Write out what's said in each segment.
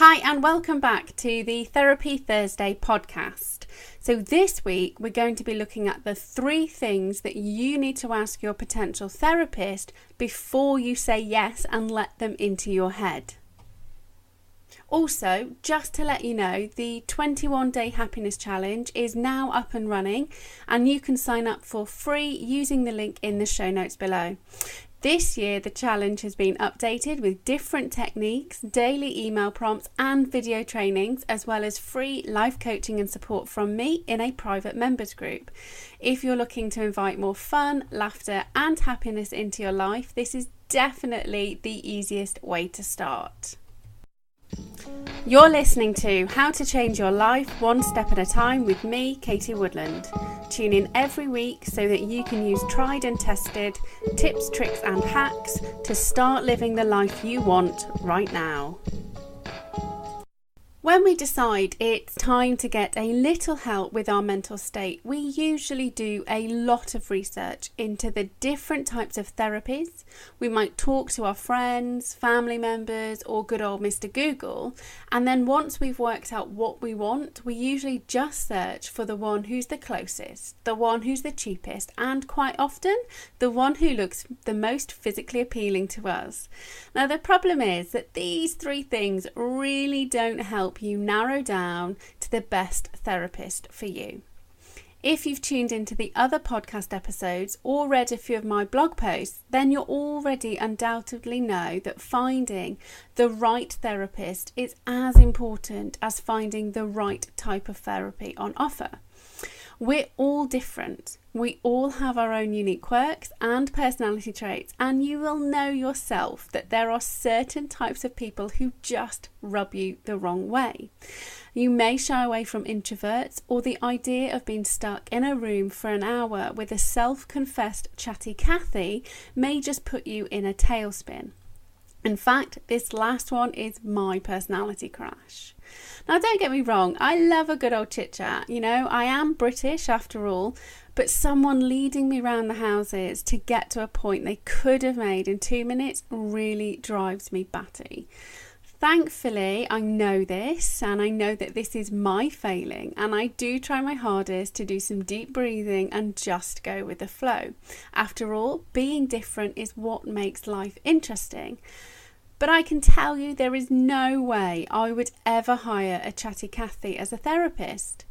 Hi and welcome back to the Therapy Thursday podcast. So this week we're going to be looking at the 3 things that you need to ask your potential therapist before you say yes and let them into your head. Also, just to let you know, the 21-day happiness challenge is now up and running and you can sign up for free using the link in the show notes below. This year, the challenge has been updated with different techniques, daily email prompts and video trainings, as well as free life coaching and support from me in a private members group. If you're looking to invite more fun, laughter and happiness into your life, this is definitely the easiest way to start. You're listening to How to Change Your Life One Step at a Time with me, Katie Woodland. Tune in every week so that you can use tried and tested tips, tricks and hacks to start living the life you want right now. When we decide it's time to get a little help with our mental state, we usually do a lot of research into the different types of therapies. We might talk to our friends, family members, or good old Mr. Google. And then once we've worked out what we want, we usually just search for the one who's the closest, the one who's the cheapest, and quite often the one who looks the most physically appealing to us. Now, the problem is that these 3 things really don't help you narrow down to the best therapist for you. If you've tuned into the other podcast episodes or read a few of my blog posts, then you already undoubtedly know that finding the right therapist is as important as finding the right type of therapy on offer. We're all different. We all have our own unique quirks and personality traits, and you will know yourself that there are certain types of people who just rub you the wrong way. You may shy away from introverts, or the idea of being stuck in a room for an hour with a self-confessed chatty Cathy may just put you in a tailspin. In fact, this last one is my personality crash. Now, don't get me wrong, I love a good old chit-chat. You know, I am British after all, but someone leading me around the houses to get to a point they could have made in 2 minutes really drives me batty. Thankfully, I know this and I know that this is my failing, and I do try my hardest to do some deep breathing and just go with the flow. After all, being different is what makes life interesting. But I can tell you there is no way I would ever hire a chatty Cathy as a therapist.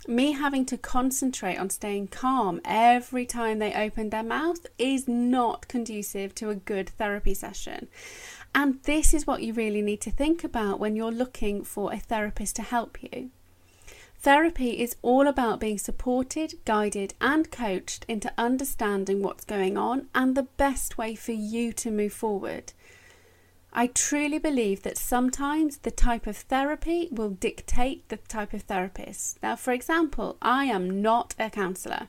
Me having to concentrate on staying calm every time they open their mouth is not conducive to a good therapy session. And this is what you really need to think about when you're looking for a therapist to help you. Therapy is all about being supported, guided and coached into understanding what's going on and the best way for you to move forward. I truly believe that sometimes the type of therapy will dictate the type of therapist. Now, for example, I am not a counsellor.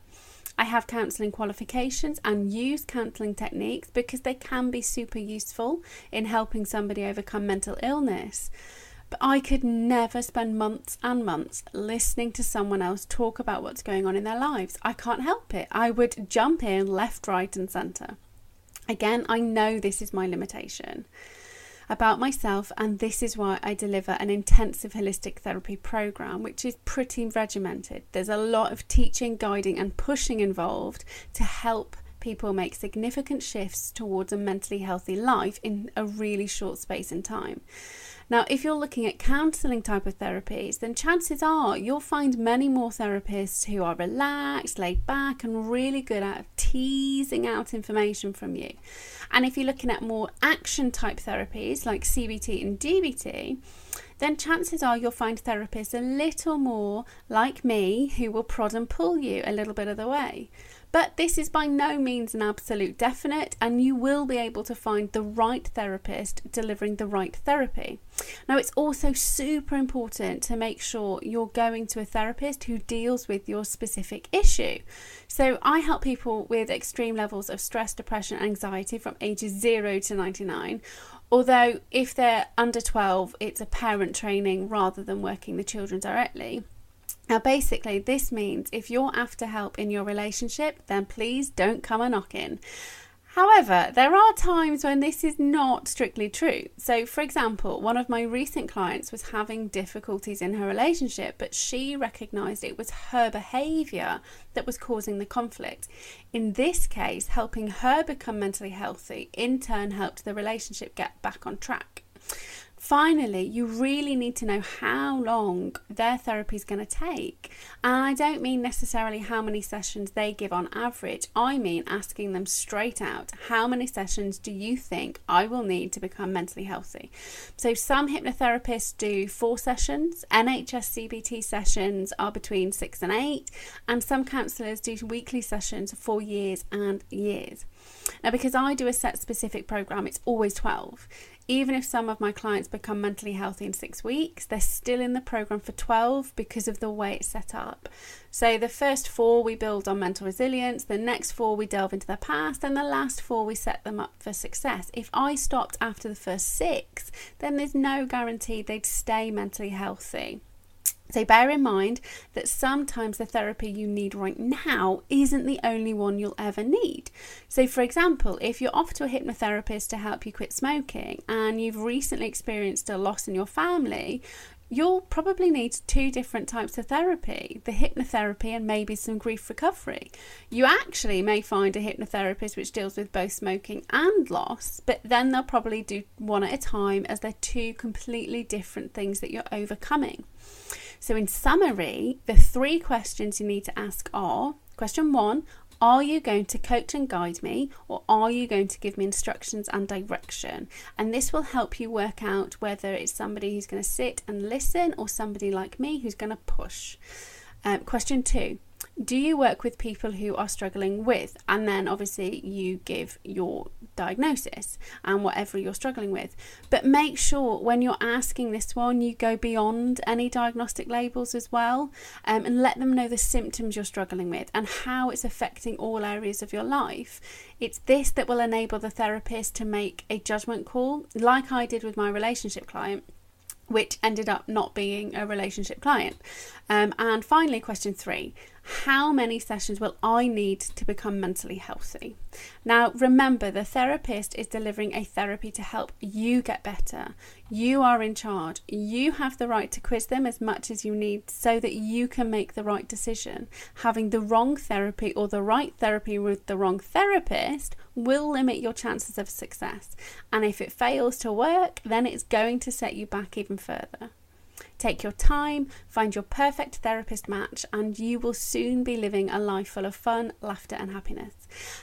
I have counselling qualifications and use counselling techniques because they can be super useful in helping somebody overcome mental illness. But I could never spend months and months listening to someone else talk about what's going on in their lives. I can't help it. I would jump in left, right and centre. Again, I know this is my limitation about myself, and this is why I deliver an intensive holistic therapy program, which is pretty regimented. There's a lot of teaching, guiding and pushing involved to help people make significant shifts towards a mentally healthy life in a really short space in time. Now, if you're looking at counselling type of therapies, then chances are you'll find many more therapists who are relaxed, laid back and really good at teasing out information from you. And if you're looking at more action type therapies like CBT and DBT, then chances are you'll find therapists a little more like me who will prod and pull you a little bit of the way. But this is by no means an absolute definite, and you will be able to find the right therapist delivering the right therapy. Now, it's also super important to make sure you're going to a therapist who deals with your specific issue. So I help people with extreme levels of stress, depression, anxiety from ages 0 to 99. Although if they're under 12, it's a parent training rather than working the children directly. Now, basically, this means if you're after help in your relationship, then please don't come a knocking. However, there are times when this is not strictly true. So, for example, one of my recent clients was having difficulties in her relationship, but she recognised it was her behaviour that was causing the conflict. In this case, helping her become mentally healthy in turn helped the relationship get back on track. Finally, you really need to know how long their therapy is going to take. And I don't mean necessarily how many sessions they give on average. I mean asking them straight out, how many sessions do you think I will need to become mentally healthy? So some hypnotherapists do 4 sessions, NHS CBT sessions are between 6 and 8, and some counsellors do weekly sessions for years and years. Now, because I do a set specific program, it's always 12. Even if some of my clients become mentally healthy in 6 weeks, they're still in the program for 12 because of the way it's set up. So the first 4 we build on mental resilience, the next 4 we delve into their past, and the last 4 we set them up for success. If I stopped after the first 6, then there's no guarantee they'd stay mentally healthy. So bear in mind that sometimes the therapy you need right now isn't the only one you'll ever need. So for example, if you're off to a hypnotherapist to help you quit smoking and you've recently experienced a loss in your family, you'll probably need 2 different types of therapy, the hypnotherapy and maybe some grief recovery. You actually may find a hypnotherapist which deals with both smoking and loss, but then they'll probably do one at a time as they're 2 completely different things that you're overcoming. So in summary, the 3 questions you need to ask are, question 1, are you going to coach and guide me, or are you going to give me instructions and direction? And this will help you work out whether it's somebody who's going to sit and listen or somebody like me who's going to push. Question 2, do you work with people who are struggling with? And then obviously you give your diagnosis and whatever you're struggling with. But make sure when you're asking this one, you go beyond any diagnostic labels as well, and let them know the symptoms you're struggling with and how it's affecting all areas of your life. It's this that will enable the therapist to make a judgment call, like I did with my relationship client, which ended up not being a relationship client. And finally, question 3, how many sessions will I need to become mentally healthy? Now, remember, the therapist is delivering a therapy to help you get better. You are in charge. You have the right to quiz them as much as you need so that you can make the right decision. Having the wrong therapy or the right therapy with the wrong therapist will limit your chances of success. And if it fails to work, then it's going to set you back even further. Take your time, find your perfect therapist match, and you will soon be living a life full of fun, laughter and happiness.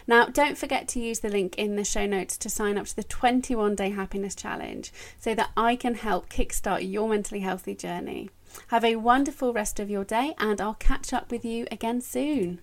Now, don't forget to use the link in the show notes to sign up to the 21-day happiness challenge so that I can help kickstart your mentally healthy journey. Have a wonderful rest of your day, and I'll catch up with you again soon.